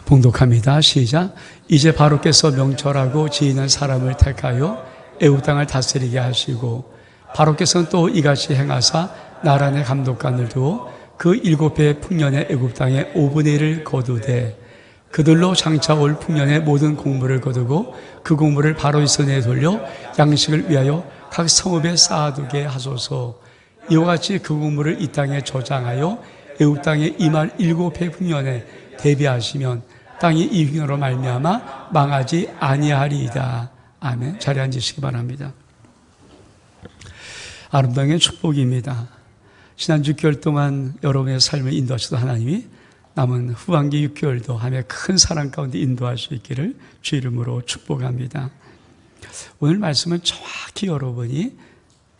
봉독합니다. 시작. 이제 바로께서 명철하고 지혜 있는 사람을 택하여 애굽 땅을 다스리게 하시고, 바로께서는 또 이같이 행하사 나라 내 감독관을 두어 그 7배 풍년의 애굽 땅의 5분의 1을 거두되 그들로 장차 올 풍년의 모든 공물을 거두고 그 공물을 바로의 손에 돌려 양식을 위하여 각 성읍에 쌓아두게 하소서. 이와 같이 그 공물을 이 땅에 저장하여 애굽 땅에 임할 7배 풍년에 대비하시면 땅이 이 흉년으로 말미암아 망하지 아니하리이다. 아멘. 자리에 앉으시기 바랍니다. 아름다운 축복입니다. 지난 6개월 동안 여러분의 삶을 인도하시던 하나님이 남은 후반기 6개월도 하나님의 큰 사랑 가운데 인도할 수 있기를 주 이름으로 축복합니다. 오늘 말씀은 정확히 여러분이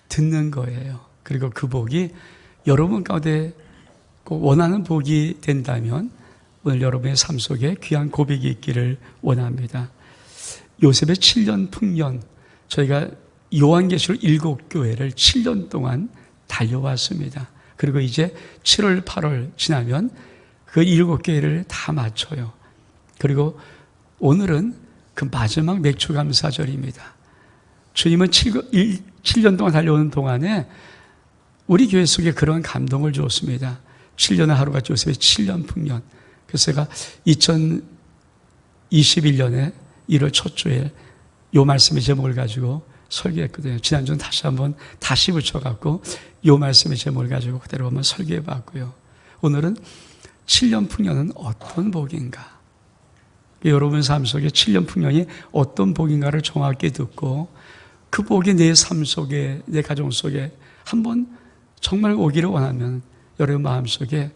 듣는 거예요. 그리고 그 복이 여러분 가운데 꼭 원하는 복이 된다면 오늘 여러분의 삶 속에 귀한 고백이 있기를 원합니다. 요셉의 7년 풍년, 저희가 요한계시록 7교회를 7년 동안 달려왔습니다. 그리고 이제 7월, 8월 지나면 그 7교회를 다 마쳐요. 그리고 오늘은 그 마지막 맥주감사절입니다. 주님은 7년 동안 달려오는 동안에 우리 교회 속에 그런 감동을 주었습니다. 7년의 하루가 요셉의 7년 풍년. 그래서 제가 2021년에 1월 첫 주에 이 말씀의 제목을 가지고 설교했거든요. 지난주는 다시 붙여갖고 이 말씀의 제목을 가지고 그대로 한번 설교해봤고요. 오늘은 7년 풍년은 어떤 복인가? 여러분 삶 속에 7년 풍년이 어떤 복인가를 정확히 듣고 그 복이 내 삶 속에, 내 가정 속에 한번 정말 오기를 원하면 여러분 마음속에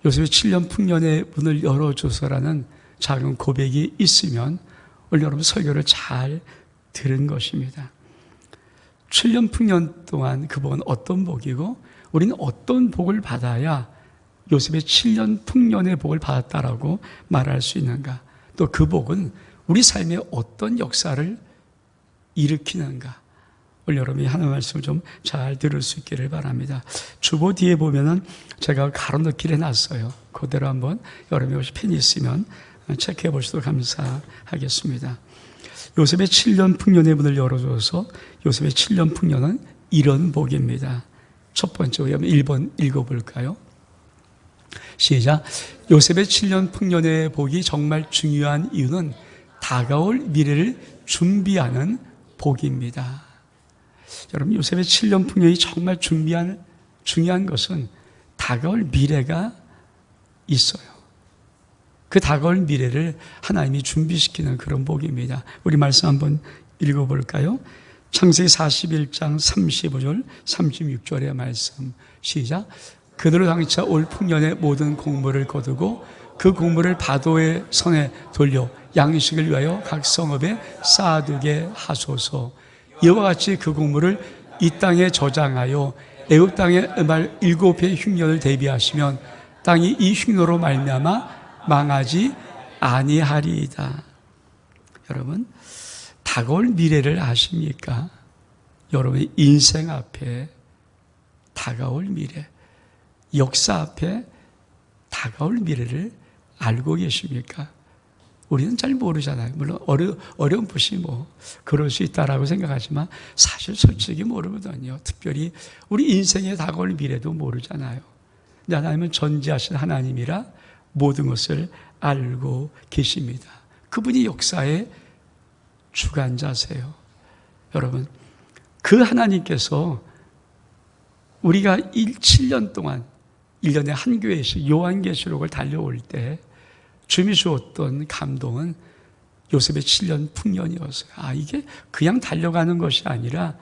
요셉의 7년 풍년의 문을 열어줘서라는 작은 고백이 있으면 오늘 여러분 설교를 잘 들은 것입니다. 7년 풍년 동안 그 복은 어떤 복이고 우리는 어떤 복을 받아야 요셉의 7년 풍년의 복을 받았다라고 말할 수 있는가? 또 그 복은 우리 삶에 어떤 역사를 일으키는가? 오늘 여러분이 하나님 말씀을 좀 잘 들을 수 있기를 바랍니다. 주보 뒤에 보면은 제가 가로 넣기를 해놨어요. 그대로 한번 여러분이 혹시 펜이 있으면 체크해 보시도록 감사하겠습니다. 요셉의 7년 풍년의 문을 열어줘서 요셉의 7년 풍년은 이런 복입니다. 첫 번째, 1번 읽어볼까요? 시작. 요셉의 7년 풍년의 복이 정말 중요한 이유는 다가올 미래를 준비하는 복입니다. 여러분, 요셉의 7년 풍년이 정말 중요한 것은 다가올 미래가 있어요. 그 다가올 미래를 하나님이 준비시키는 그런 복입니다. 우리 말씀 한번 읽어볼까요? 창세기 41장 35절, 36절의 말씀. 시작. 그들로 당차 올 풍년의 모든 곡물을 거두고 그 곡물을 바도의 손에 돌려 양식을 위하여 각 성읍에 쌓아두게 하소서. 이와 같이 그 곡물을 이 땅에 저장하여 애굽 땅에 말 7배 흉년을 대비하시면 땅이 이 흉노로 말미암아 망하지 아니하리이다. 여러분, 다가올 미래를 아십니까? 여러분의 인생 앞에 다가올 미래, 역사 앞에 다가올 미래를 알고 계십니까? 우리는 잘 모르잖아요. 물론 어렴풋이 그럴 수 있다라고 생각하지만 사실 솔직히 모르거든요. 특별히 우리 인생에 다가올 미래도 모르잖아요. 근데 하나님은 전지하신 하나님이라 모든 것을 알고 계십니다. 그분이 역사의 주관자세요. 여러분, 그 하나님께서 우리가 7년 동안 1년에 한 교회씩 요한계시록을 달려올 때 주님이 주었던 감동은 요셉의 7년 풍년이었어요. 이게 그냥 달려가는 것이 아니라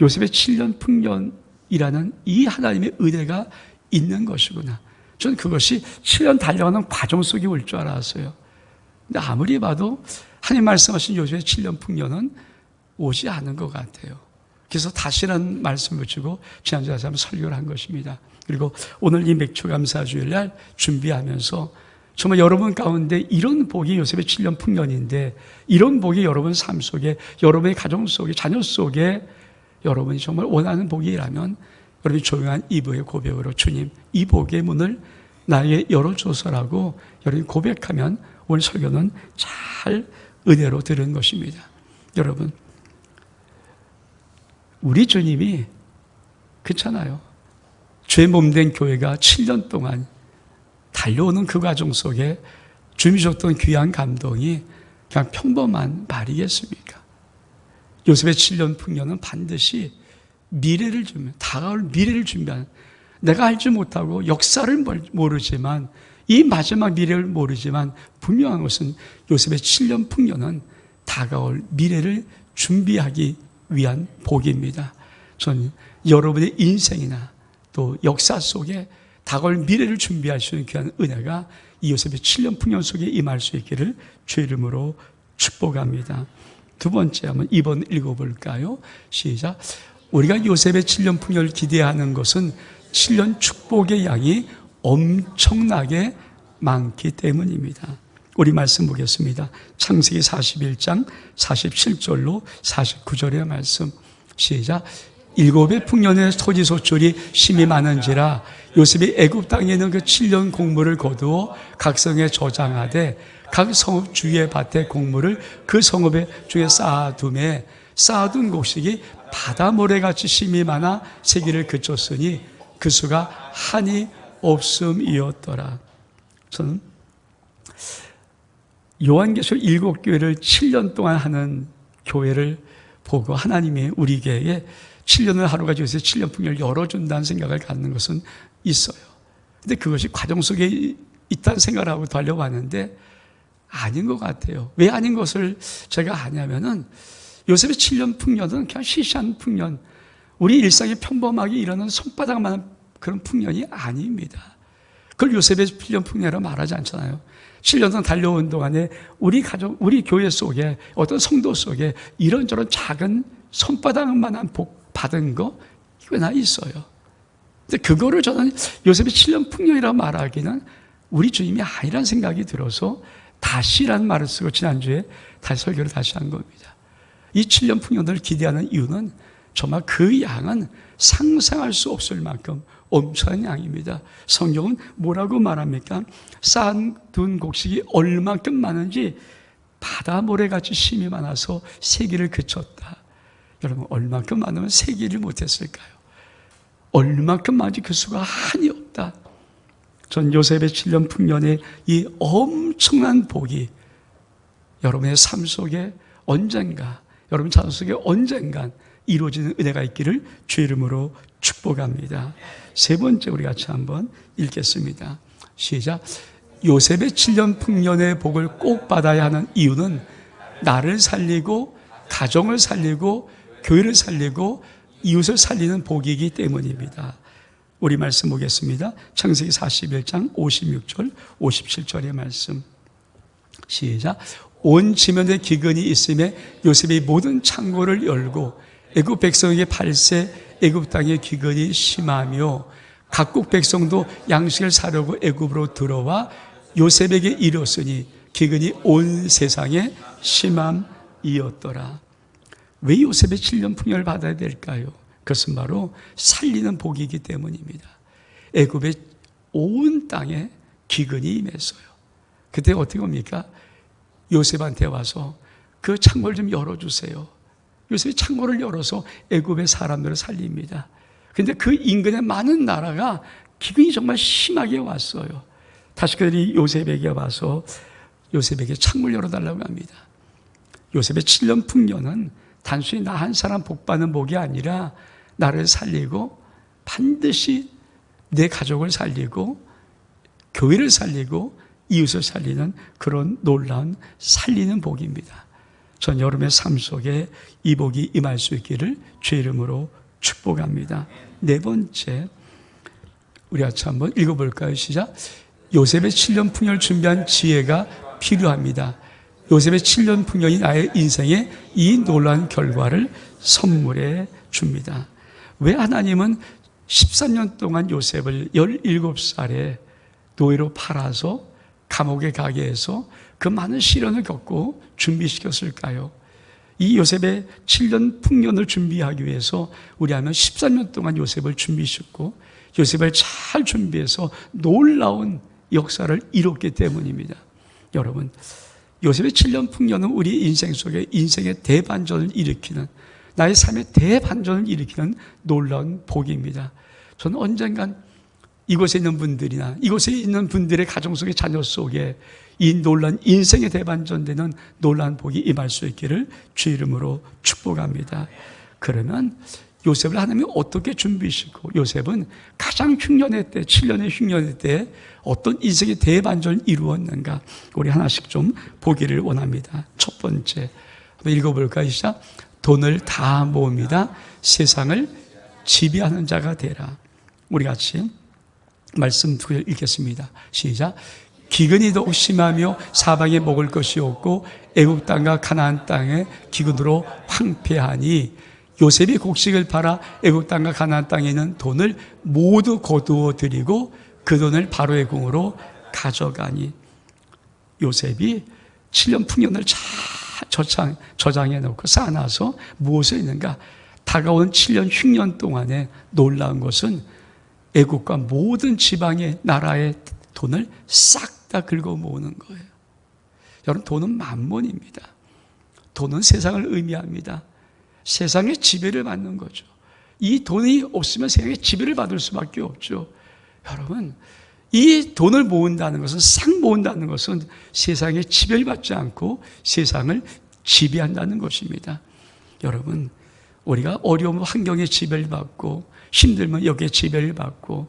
요셉의 7년 풍년이라는 이 하나님의 은혜가 있는 것이구나. 저는 그것이 7년 달려가는 과정 속에 올 줄 알았어요. 근데 아무리 봐도 하나님 말씀하신 요셉의 7년 풍년은 오지 않은 것 같아요. 그래서 다시라는 말씀을 붙이고 지난주에 다시 한번 설교를 한 것입니다. 그리고 오늘 이 맥주감사주일날 준비하면서 정말 여러분 가운데 이런 복이 요셉의 7년 풍년인데 이런 복이 여러분 삶 속에, 여러분의 가정 속에, 자녀 속에 여러분이 정말 원하는 복이라면 여러분이 조용한 이브의 고백으로 주님, 이 복의 문을 나에게 열어줘서라고 여러분이 고백하면 오늘 설교는 잘 은혜로 들은 것입니다. 여러분, 우리 주님이 그렇잖아요. 죄 몸된 교회가 7년 동안 달려오는 그 과정 속에 주님이 줬던 귀한 감동이 그냥 평범한 말이겠습니까? 요셉의 7년 풍년은 반드시 미래를 준비한, 다가올 미래를 준비한, 내가 알지 못하고 역사를 모르지만 이 마지막 미래를 모르지만 분명한 것은 요셉의 7년 풍년은 다가올 미래를 준비하기 위한 복입니다. 저는 여러분의 인생이나 또 역사 속에 다가올 미래를 준비할 수 있는 귀한 은혜가 이 요셉의 7년 풍년 속에 임할 수 있기를 주의 이름으로 축복합니다. 두 번째 한번 2번 읽어볼까요? 시작. 우리가 요셉의 7년 풍년을 기대하는 것은 7년 축복의 양이 엄청나게 많기 때문입니다. 우리 말씀 보겠습니다. 창세기 41장 47절로 49절의 말씀. 시작. 7의 풍년의 토지 소출이 심히 많은지라 요셉이 애굽 땅에 있는 그 7년 곡물을 거두어 각 성에 저장하되 각 성읍 주위의 밭에 곡물을 그 성읍의 중에 쌓아둠에 쌓아둔 곡식이 바다 모래같이 심히 많아 세기를 그쳤으니 그 수가 한이 없음이었더라. 저는 요한계시록 7교회를 7년 동안 하는 교회를 보고 하나님이 우리에게 7년을 하루 가지고 있어서 7년 풍년을 열어준다는 생각을 갖는 것은 있어요. 근데 그것이 과정 속에 있다는 생각을 하고 달려왔는데 아닌 것 같아요. 왜 아닌 것을 제가 아냐면은 요셉의 7년 풍년은 그냥 시시한 풍년, 우리 일상에 평범하게 일어나는 손바닥만한 그런 풍년이 아닙니다. 그걸 요셉의 7년 풍년이라고 말하지 않잖아요. 7년 동안 달려온 동안에 우리 가족, 우리 교회 속에 어떤 성도 속에 이런저런 작은 손바닥만한 복 받은 거 이거나 있어요. 근데 그거를 저는 요셉의 7년 풍년이라고 말하기는 우리 주님이 아니라는 생각이 들어서 다시라는 말을 쓰고 지난주에 다시 설교를 다시 한 겁니다. 이 7년 풍년을 기대하는 이유는 정말 그 양은 상상할 수 없을 만큼 엄청난 양입니다. 성경은 뭐라고 말합니까? 쌓아둔 곡식이 얼만큼 많은지 바다 모래같이 심이 많아서 세기를 그쳤다. 여러분, 얼만큼 많으면 세기를 못했을까요? 얼만큼 많은지 그 수가 한이 없다. 전 요셉의 7년 풍년의 이 엄청난 복이 여러분의 삶 속에 언젠가, 여러분 자손 속에 언젠간 이루어지는 은혜가 있기를 주의 이름으로 축복합니다. 세 번째 우리 같이 한번 읽겠습니다. 시작. 요셉의 7년 풍년의 복을 꼭 받아야 하는 이유는 나를 살리고 가정을 살리고 교회를 살리고 이웃을 살리는 복이기 때문입니다. 우리 말씀 보겠습니다. 창세기 41장 56절 57절의 말씀. 시작. 온 지면에 기근이 있음에 요셉이 모든 창고를 열고 애굽 백성에게 팔세 애굽 땅에 기근이 심하며 각국 백성도 양식을 사려고 애굽으로 들어와 요셉에게 이르렀으니 기근이 온 세상에 심함이었더라. 왜 요셉의 7년 풍년을 받아야 될까요? 그것은 바로 살리는 복이기 때문입니다. 애굽의 온 땅에 기근이 임했어요. 그때 어떻게 합니까? 요셉한테 와서 그 창고를 좀 열어주세요. 요셉이 창고를 열어서 애굽의 사람들을 살립니다. 그런데 그 인근의 많은 나라가 기근이 정말 심하게 왔어요. 다시 그들이 요셉에게 와서 요셉에게 창문을 열어달라고 합니다. 요셉의 7년 풍년은 단순히 나 한 사람 복 받는 복이 아니라 나를 살리고 반드시 내 가족을 살리고 교회를 살리고 이웃을 살리는 그런 놀라운 살리는 복입니다. 전 여러분의 삶 속에 이 복이 임할 수 있기를 주의 이름으로 축복합니다. 네 번째, 우리 같이 한번 읽어볼까요? 시작. 요셉의 7년 풍년을 준비한 지혜가 필요합니다. 요셉의 7년 풍년이 나의 인생에 이 놀라운 결과를 선물해 줍니다. 왜 하나님은 13년 동안 요셉을 17살에 노예로 팔아서 감옥에 가게 해서 그 많은 시련을 겪고 준비시켰을까요? 이 요셉의 7년 풍년을 준비하기 위해서 우리 하면 13년 동안 요셉을 준비시켰고 요셉을 잘 준비해서 놀라운 역사를 이뤘기 때문입니다. 여러분, 요셉의 7년 풍년은 우리 인생 속에 인생의 대반전을 일으키는, 나의 삶의 대반전을 일으키는 놀라운 복입니다. 저는 언젠간 이곳에 있는 분들이나 이곳에 있는 분들의 가정 속의 자녀 속에 이 놀란 인생의 대반전되는 놀라운 복이 임할 수 있기를 주 이름으로 축복합니다. 그러면 요셉을 하나님이 어떻게 준비시키고, 요셉은 가장 흉년의 때, 7년의 흉년의 때 어떤 인생의 대반전을 이루었는가, 우리 하나씩 좀 보기를 원합니다. 첫 번째, 한번 읽어볼까요? 시작. 돈을 다 모읍니다. 세상을 지배하는 자가 되라. 우리 같이 말씀 두 개 읽겠습니다. 시작. 기근이 더욱 심하며 사방에 먹을 것이 없고 애굽 땅과 가나안 땅에 기근으로 황폐하니, 요셉이 곡식을 팔아 애굽 땅과 가나안 땅에 있는 돈을 모두 거두어 드리고 그 돈을 바로의 궁으로 가져가니. 요셉이 7년 풍년을 잘 저장해 놓고 쌓아놔서 무엇이 있는가? 다가온 7년 흉년 동안에 놀라운 것은 애국과 모든 지방의 나라의 돈을 싹 다 긁어 모으는 거예요. 여러분, 돈은 만몬입니다. 돈은 세상을 의미합니다. 세상의 지배를 받는 거죠. 이 돈이 없으면 세상의 지배를 받을 수밖에 없죠. 여러분, 이 돈을 모은다는 것은, 싹 모은다는 것은 세상의 지배를 받지 않고 세상을 지배한다는 것입니다. 여러분, 우리가 어려운 환경에 지배를 받고 힘들면 여기에 지배를 받고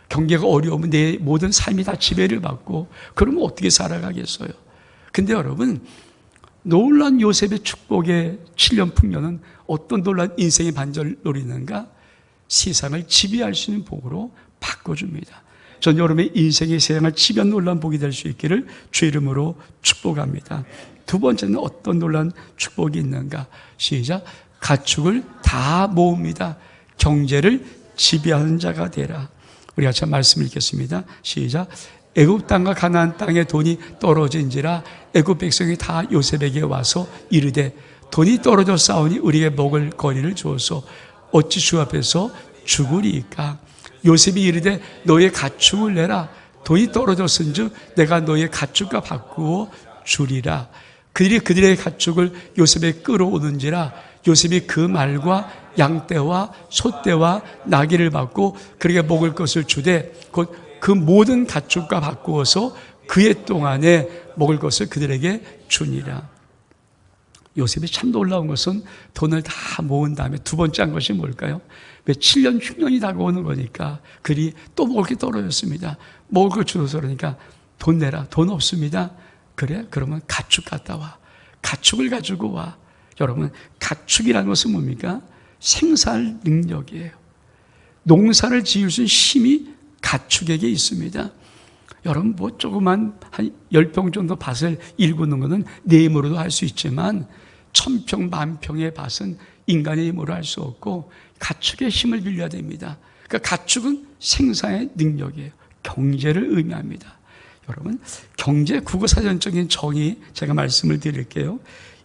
경계가 어려우면 내 모든 삶이 다 지배를 받고 그러면 어떻게 살아가겠어요? 근데 여러분, 놀란 요셉의 축복의 7년 풍년은 어떤 놀란 인생의 반전을 노리는가? 세상을 지배할 수 있는 복으로 바꿔줍니다. 전 여러분의 인생의 세상을 지배한 놀란 복이 될 수 있기를 주 이름으로 축복합니다. 두 번째는 어떤 놀란 축복이 있는가? 시작. 가축을 다 모읍니다. 경제를 지배하는 자가 되라. 우리 같이 말씀 읽겠습니다. 시작. 애굽 땅과 가나안 땅에 돈이 떨어진지라 애굽 백성이 다 요셉에게 와서 이르되 돈이 떨어져 싸우니 우리에게 먹을 거리를 주어서 어찌 주 앞에서 죽으리이까? 요셉이 이르되 너의 가축을 내라. 돈이 떨어졌은즉 내가 너의 가축과 바꾸어 주리라. 그들의 가축을 요셉에 끌어오는지라 요셉이 그 말과 양떼와 소떼와 나귀를 받고 그에게 먹을 것을 주되 곧 그 모든 가축과 바꾸어서 그의 동안에 먹을 것을 그들에게 주니라. 요셉이 참 놀라운 것은 돈을 다 모은 다음에 두 번째 한 것이 뭘까요? 왜 7년 흉년이 다가오는 거니까 그들이 또 먹을 게 떨어졌습니다. 먹을 걸 주어서 그러니까 돈 내라. 돈 없습니다. 그래? 그러면 가축 갖다 와. 가축을 가지고 와. 여러분, 가축이라는 것은 뭡니까? 생산 능력이에요. 농사를 지을 수 있는 힘이 가축에게 있습니다. 여러분, 뭐 조그만 한 10평 정도 밭을 일구는 것은 내 힘으로도 할 수 있지만 1000평, 10,000평의 밭은 인간의 힘으로 할 수 없고 가축의 힘을 빌려야 됩니다. 그러니까 가축은 생산의 능력이에요. 경제를 의미합니다. 여러분, 경제 국어사전적인 정의 제가 말씀을 드릴게요.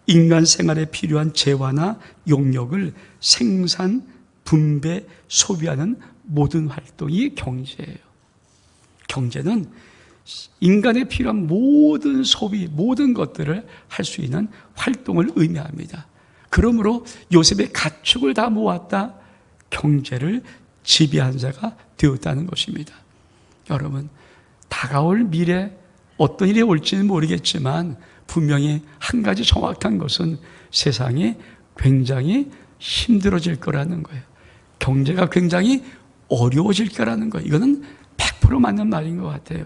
인간 생활에 필요한 재화나 용역을 생산, 분배, 소비하는 모든 활동이 경제예요. 경제는 인간에 필요한 모든 소비, 모든 것들을 할 수 있는 활동을 의미합니다. 그러므로 요셉의 가축을 다 모았다. 경제를 지배한 자가 되었다는 것입니다. 여러분, 다가올 미래 어떤 일이 올지는 모르겠지만 분명히 한 가지 정확한 것은 세상이 굉장히 힘들어질 거라는 거예요. 경제가 굉장히 어려워질 거라는 거예요. 이거는 100% 맞는 말인 것 같아요.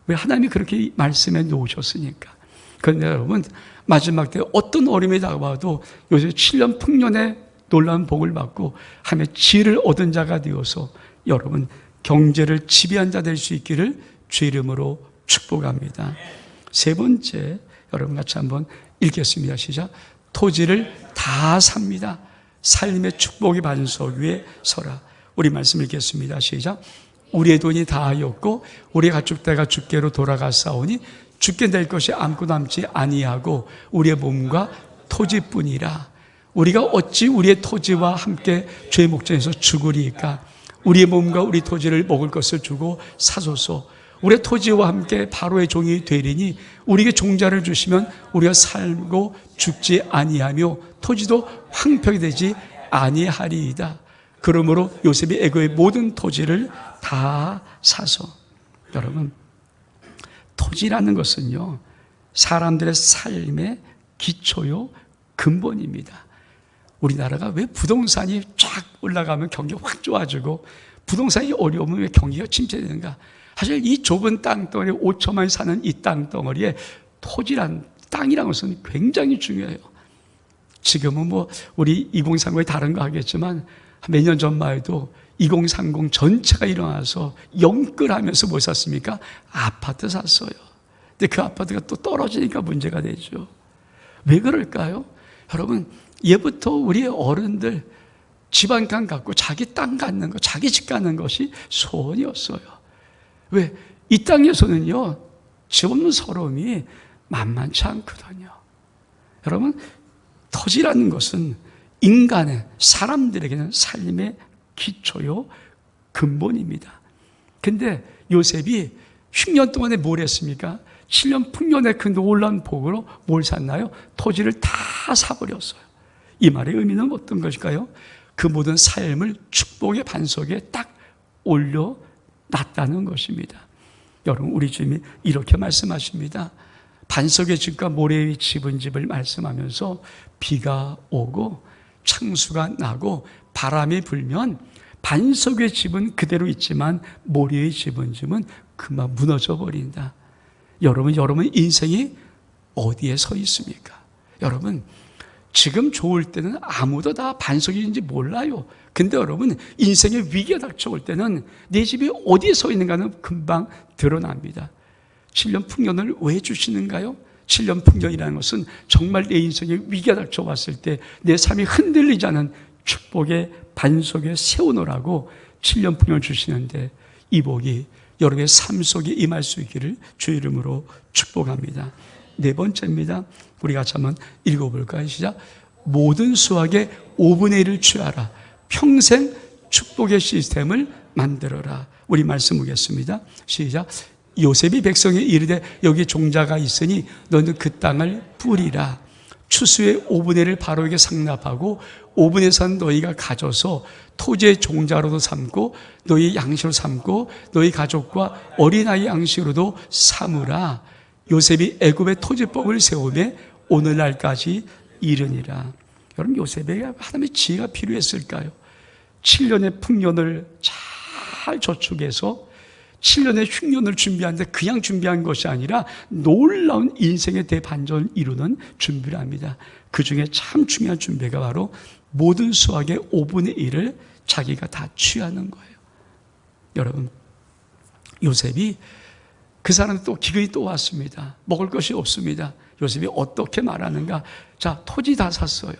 왜? 하나님이 그렇게 말씀해 놓으셨으니까. 그런데 여러분, 마지막 때 어떤 어려움이 다가와도 요새 7년 풍년의 놀라운 복을 받고 하며 지혜를 얻은 자가 되어서 여러분 경제를 지배한 자 될 수 있기를 주 이름으로 축복합니다. 세 번째, 여러분 같이 한번 읽겠습니다. 시작. 토지를 다 삽니다. 삶의 축복의 반석 위에 서라. 우리 말씀 읽겠습니다. 시작. 우리의 돈이 다하였고 우리 가축대가 주께로 돌아가사오니 주께 낼 것이 아무것도 남지 아니하고 우리의 몸과 토지뿐이라. 우리가 어찌 우리의 토지와 함께 죄의 목전에서 죽으리이까. 우리의 몸과 우리 토지를 먹을 것을 주고 사소서. 우리의 토지와 함께 바로의 종이 되리니 우리에게 종자를 주시면 우리가 살고 죽지 아니하며 토지도 황폐하게 되지 아니하리이다. 그러므로 요셉이 애굽의 모든 토지를 다 사서. 여러분, 토지라는 것은요, 사람들의 삶의 기초요, 근본입니다. 우리나라가 왜 부동산이 쫙 올라가면 경기가 확 좋아지고 부동산이 어려우면 왜 경기가 침체되는가? 사실 이 좁은 땅덩어리 5천만이 사는 이 땅덩어리에 토지란, 땅이라는 것은 굉장히 중요해요. 지금은 뭐 우리 2030이 다른 거 하겠지만 몇 년 전만 해도 2030 전체가 일어나서 영끌하면서 뭐 샀습니까? 아파트 샀어요. 근데 그 아파트가 또 떨어지니까 문제가 되죠. 왜 그럴까요? 여러분, 예부터 우리 어른들 집안간 갖고 자기 땅 갖는 거, 자기 집 갖는 것이 소원이었어요. 왜? 이 땅에서는요, 집 없는 서러움이 만만치 않거든요. 여러분, 토지라는 것은 인간의, 사람들에게는 삶의 기초요, 근본입니다. 근데 요셉이 10년 동안에 뭘 했습니까? 7년 풍년의 그 놀라운 복으로 뭘 샀나요? 토지를 다 사버렸어요. 이 말의 의미는 어떤 것일까요? 그 모든 삶을 축복의 반석에 딱 올려놨다는 것입니다. 여러분, 우리 주님이 이렇게 말씀하십니다. 반석의 집과 모래 위 집은 집을 말씀하면서 비가 오고 창수가 나고 바람이 불면 반석의 집은 그대로 있지만 모래의 집은 그만 무너져 버린다. 여러분 인생이 어디에 서 있습니까? 여러분, 지금 좋을 때는 아무도 다 반석인지 몰라요. 근데 여러분, 인생의 위기가 닥쳐올 때는 내 집이 어디에 서 있는가는 금방 드러납니다. 7년 풍년을 왜 주시는가요? 7년 풍년이라는 것은 정말 내 인생에 위기가 닥쳐왔을 때 내 삶이 흔들리지 않은 축복의 반석에 세우노라고 7년 풍년을 주시는데, 이 복이 여러분의 삶 속에 임할 수 있기를 주의 이름으로 축복합니다. 네 번째입니다. 우리 같이 한번 읽어볼까요? 시작. 모든 수확의 5분의 1을 취하라. 평생 축복의 시스템을 만들어라. 우리 말씀 보겠습니다. 시작. 요셉이 백성에 이르되 여기 종자가 있으니 너는 그 땅을 뿌리라. 추수의 5분의 1을 바로에게 상납하고 5분의 3은 너희가 가져서 토지의 종자로도 삼고 너희 양식으로 삼고 너희 가족과 어린아이 양식으로도 삼으라. 요셉이 애굽의 토지법을 세우며 오늘날까지 이르니라. 여러분, 요셉에게 하나님의 지혜가 필요했을까요? 7년의 풍년을 잘 저축해서 7년의 흉년을 준비하는데 그냥 준비한 것이 아니라 놀라운 인생의 대반전을 이루는 준비를 합니다. 그 중에 참 중요한 준비가 바로 모든 수확의 5분의 1을 자기가 다 취하는 거예요. 여러분, 요셉이 그 사람 또 기근이 또 왔습니다. 먹을 것이 없습니다. 요셉이 어떻게 말하는가? 자, 토지 다 샀어요.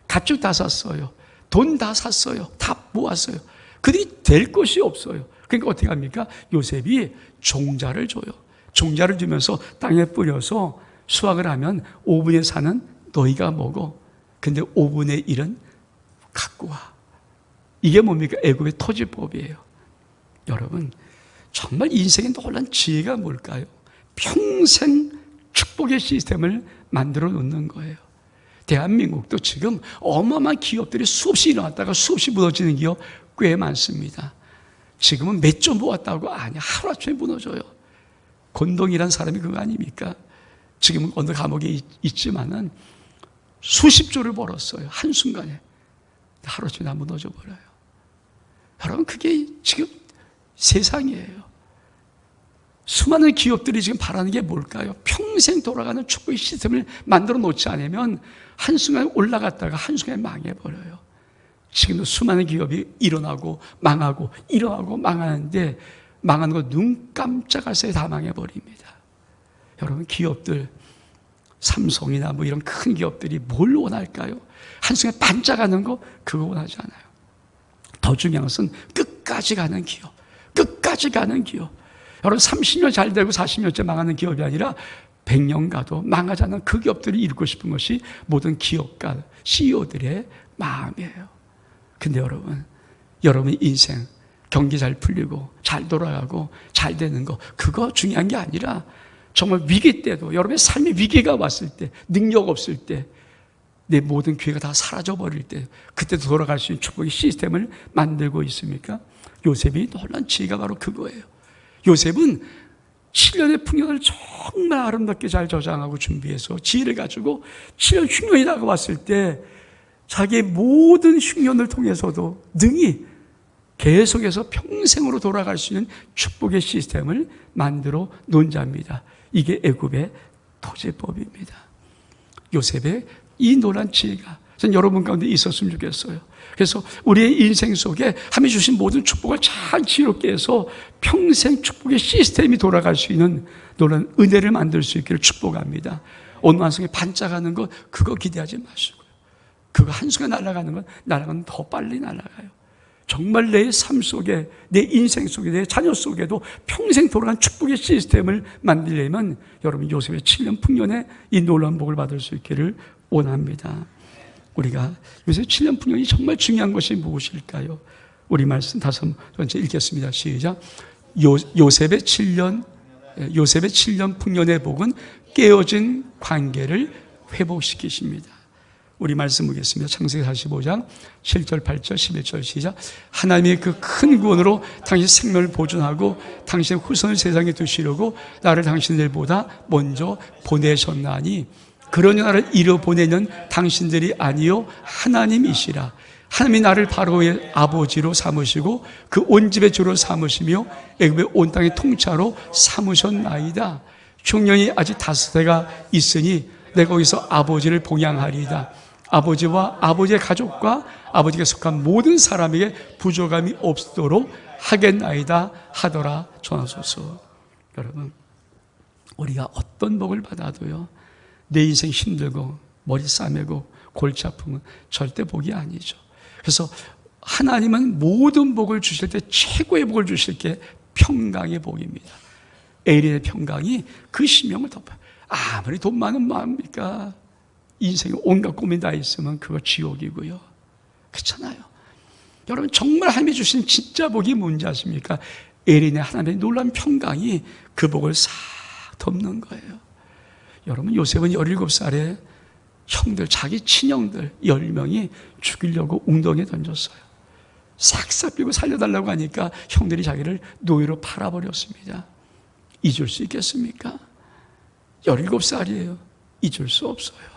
가축 다 샀어요. 돈 다 샀어요. 다 모았어요. 그들이 될 것이 없어요. 그러니까 어떻게 합니까? 요셉이 종자를 줘요. 종자를 주면서 땅에 뿌려서 수확을 하면 5분의 4는 너희가 먹어. 근데 5분의 1은 갖고 와. 이게 뭡니까? 애굽의 토지법이에요. 여러분, 정말 인생의 놀라운 지혜가 뭘까요? 평생 축복의 시스템을 만들어 놓는 거예요. 대한민국도 지금 어마어마한 기업들이 수없이 일어났다가 수없이 무너지는 기업 꽤 많습니다. 지금은 몇 조 모았다고 아니, 하루아침에 무너져요. 권동이라는 사람이 그거 아닙니까? 지금은 어느 감옥에 있지만은 수십 조를 벌었어요. 한순간에. 하루아침에 다 무너져 버려요. 여러분, 그게 지금 세상이에요. 수많은 기업들이 지금 바라는 게 뭘까요? 평생 돌아가는 축복의 시스템을 만들어 놓지 않으면 한순간에 올라갔다가 한순간에 망해버려요. 지금도 수많은 기업이 일어나고 망하고 일어나고 망하는데 망하는 거 눈 깜짝할 새에 다 망해버립니다. 여러분, 기업들, 삼성이나 뭐 이런 큰 기업들이 뭘 원할까요? 한순간에 반짝하는 거, 그거 원하지 않아요. 더 중요한 것은 끝까지 가는 기업, 끝까지 가는 기업. 여러분, 30년 잘 되고 40년째 망하는 기업이 아니라 100년 가도 망하지 않는 그 기업들을 이루고 싶은 것이 모든 기업가, CEO들의 마음이에요. 근데 여러분 인생 경기 잘 풀리고 잘 돌아가고 잘 되는 거, 그거 중요한 게 아니라 정말 위기 때도, 여러분의 삶의 위기가 왔을 때, 능력 없을 때, 내 모든 기회가 다 사라져버릴 때, 그때도 돌아갈 수 있는 축복의 시스템을 만들고 있습니까? 요셉이 놀란 지혜가 바로 그거예요. 요셉은 7년의 풍년을 정말 아름답게 잘 저장하고 준비해서 지혜를 가지고 7년 흉년이 다가왔을 때 자기의 모든 흉년을 통해서도 능히 계속해서 평생으로 돌아갈 수 있는 축복의 시스템을 만들어 놓은 자입니다. 이게 애굽의 토지법입니다. 요셉의 이 놀란 지혜가 전 여러분 가운데 있었으면 좋겠어요. 그래서 우리의 인생 속에 하나님이 주신 모든 축복을 잘 지혜롭게 해서 평생 축복의 시스템이 돌아갈 수 있는 놀란 은혜를 만들 수 있기를 축복합니다. 오늘 완성에 반짝하는 것, 그거 기대하지 마시고요. 그거 한순간 날아가는 더 빨리 날아가요. 정말 내 삶 속에, 내 인생 속에, 내 자녀 속에도 평생 돌아가는 축복의 시스템을 만들려면 여러분 요셉의 7년 풍년에 이 놀라운 복을 받을 수 있기를 원합니다. 우리가 요새 7년 풍년이 정말 중요한 것이 무엇일까요? 우리 말씀 다섯 번째 읽겠습니다. 시작. 요셉의 7년 풍년의 복은 깨어진 관계를 회복시키십니다. 우리 말씀 보겠습니다. 창세기 45장 7절, 8절, 11절 시작. 하나님의 그 큰 구원으로 당신 생명을 보존하고 당신의 후손을 세상에 두시려고 나를 당신들보다 먼저 보내셨나니 그러니 나를 이루 보내는 당신들이 아니요 하나님이시라. 하나님이 나를 바로의 아버지로 삼으시고 그 온 집의 주로 삼으시며 애굽의 온 땅의 통치자로 삼으셨나이다. 흉년이 아직 5해가 있으니 내가 거기서 아버지를 봉양하리이다. 아버지와 아버지의 가족과 아버지께 속한 모든 사람에게 부족함이 없도록 하겠나이다 하더라 전하소서. 여러분, 우리가 어떤 복을 받아도요, 내 인생 힘들고 머리 싸매고 골치 아프면 절대 복이 아니죠. 그래서 하나님은 모든 복을 주실 때 최고의 복을 주실 게 평강의 복입니다. 에일의 평강이 그 심령을 덮어요. 아무리 돈 많은 마음입니까? 인생에 온갖 고민 다 있으면 그거 지옥이고요. 그렇잖아요. 여러분, 정말 하나님이 주신 진짜 복이 뭔지 아십니까? 에린의 하나님의 놀라운 평강이 그 복을 싹 덮는 거예요. 여러분, 요셉은 17살에 형들, 자기 친형들 10명이 죽이려고 웅덩이에 던졌어요. 싹싹 빌고 살려달라고 하니까 형들이 자기를 노예로 팔아버렸습니다. 잊을 수 있겠습니까? 17살이에요. 잊을 수 없어요.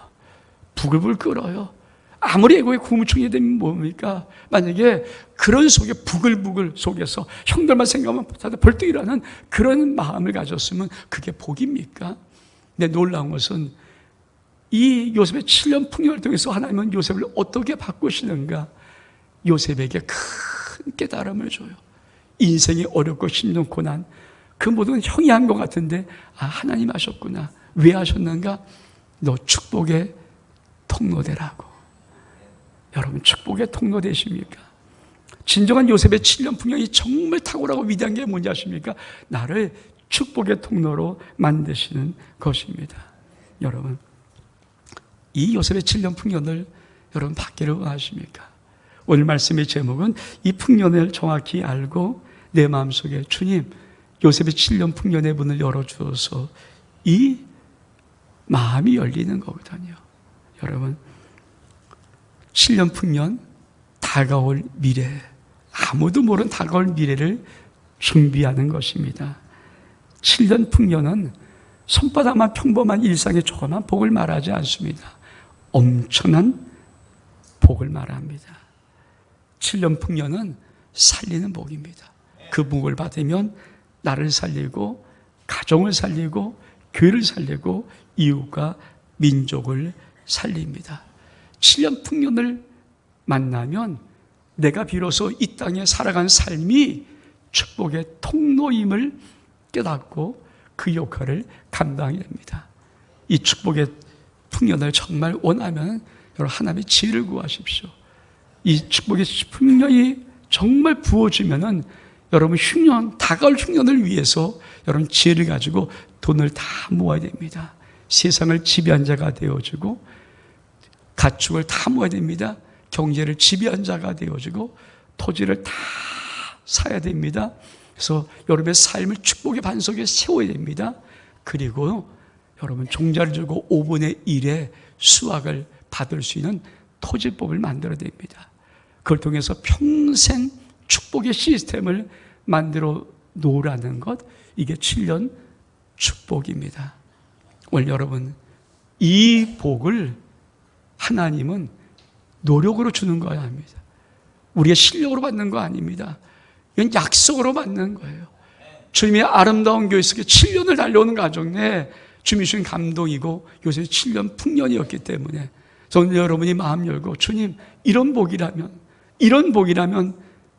부글부글 끓어요. 아무리 애고의 구무충이 되면 뭡니까? 만약에 그런 속에 부글부글 속에서 형들만 생각하면 다들 벌떡 일어나는 그런 마음을 가졌으면 그게 복입니까? 근데 놀라운 것은 이 요셉의 7년 풍년을 통해서 하나님은 요셉을 어떻게 바꾸시는가? 요셉에게 큰 깨달음을 줘요. 인생이 어렵고 힘든 고난, 그 모든 형이 한 것 같은데, 아, 하나님 하셨구나. 왜 하셨는가? 너 축복의 통로되라고. 여러분, 축복의 통로 되십니까? 진정한 요셉의 7년 풍년이 정말 탁월하고 위대한 게 뭔지 아십니까? 나를 축복의 통로로 만드시는 것입니다. 여러분, 이 요셉의 7년 풍년을 여러분 받기를 원하십니까? 오늘 말씀의 제목은 이 풍년을 정확히 알고 내 마음속에 주님, 요셉의 7년 풍년의 문을 열어주어서 이 마음이 열리는 거거든요. 여러분, 7년 풍년, 다가올 미래, 아무도 모르는 다가올 미래를 준비하는 것입니다. 7년 풍년은 손바닥만 평범한 일상의 조그만 복을 말하지 않습니다. 엄청난 복을 말합니다. 7년 풍년은 살리는 복입니다. 그 복을 받으면 나를 살리고 가정을 살리고 교회를 살리고 이웃과 민족을 살립니다. 7년 풍년을 만나면 내가 비로소 이 땅에 살아간 삶이 축복의 통로임을 깨닫고 그 역할을 감당해야 합니다. 이 축복의 풍년을 정말 원하면 여러분, 하나님의 지혜를 구하십시오. 이 축복의 풍년이 정말 부어지면은 여러분, 다가올 흉년을 위해서 여러분 지혜를 가지고 돈을 다 모아야 됩니다. 세상을 지배한 자가 되어지고 가축을 다 모아야 됩니다. 경제를 지배한 자가 되어지고 토지를 다 사야 됩니다. 그래서 여러분의 삶을 축복의 반석에 세워야 됩니다. 그리고 여러분 종자를 주고 5분의 1의 수확을 받을 수 있는 토지법을 만들어야 됩니다. 그걸 통해서 평생 축복의 시스템을 만들어 놓으라는 것, 이게 7년 축복입니다. 오늘 여러분, 이 복을 하나님은 노력으로 주는 거 아닙니다. 우리의 실력으로 받는 거 아닙니다. 이건 약속으로 받는 거예요. 주님의 아름다운 교회 속에 7년을 달려오는 가정 내에 주님이 주신 감동이고 요새 7년 풍년이었기 때문에 저는 여러분이 마음 열고 주님 이런 복이라면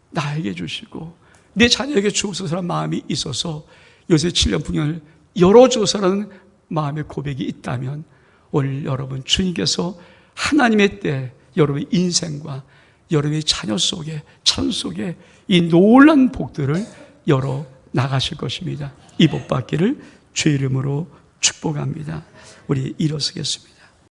나에게 주시고 내 자녀에게 주옵소서라는 마음이 있어서 요새 7년 풍년을 열어주소서라는 마음의 고백이 있다면 오늘 여러분 주님께서 하나님의 때 여러분의 인생과 여러분의 자녀 속에 천 속에 이 놀라운 복들을 열어 나가실 것입니다. 이 복 받기를 주의 이름으로 축복합니다. 우리 일어서겠습니다.